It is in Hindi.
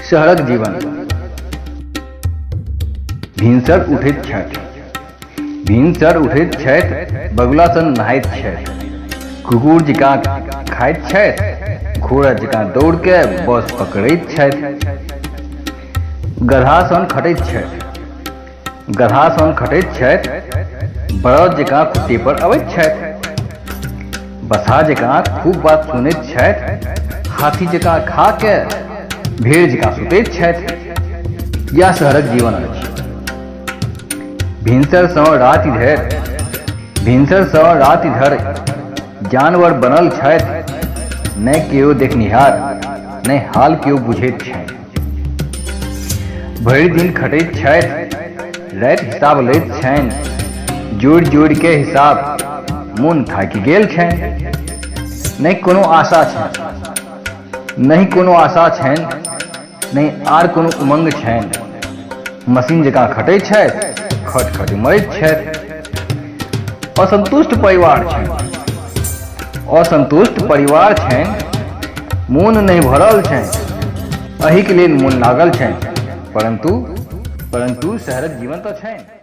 शहरक जीवन। भिनसर उठैत छथि, भिनसर उठैत छथि, बगुला सन नहाइत छथि, कुकुर जकाँ खाइत छथि, घोड़ा जकाँ दौड़ के बस पकड़ैत छथि, गधा सन खटैत छथि, गधा सन खटैत छथि, बरद जकाँ खुट्टी पर अबैत छथि, बसहा जकाँ खूब बात सुनैत छथि, हाथी जकाँ खा के भेड़ जकाँ सुतैत छथि। या शहरक जीवन अछि। भिनसर सँ राति धरि, भिनसर सँ राति धरि जानवर बनल छथि, नहि केओ देखनिहार, नहि हाल केओ बुझैत छथि। भरि दिन खटैत छथि, राति हिसाब लैत छनि, जोड़ि जोड़ि के हिसाब, मोन थाकि गेल छनि, नहि कोनो आशा छनि, नहीं कोनो आशा छनि, नहीं आर कोनो उमंग छनि। मशीन जकाँ खटैत छथि, खट खट मरैत छथि। असंतुष्ट परिवार छनि, असंतुष्ट परिवार छनि, मोन नहीं भरल छनि, एहिके लेल मोन लागल छनि, परंतु शहरक जीवन तऽ छनि।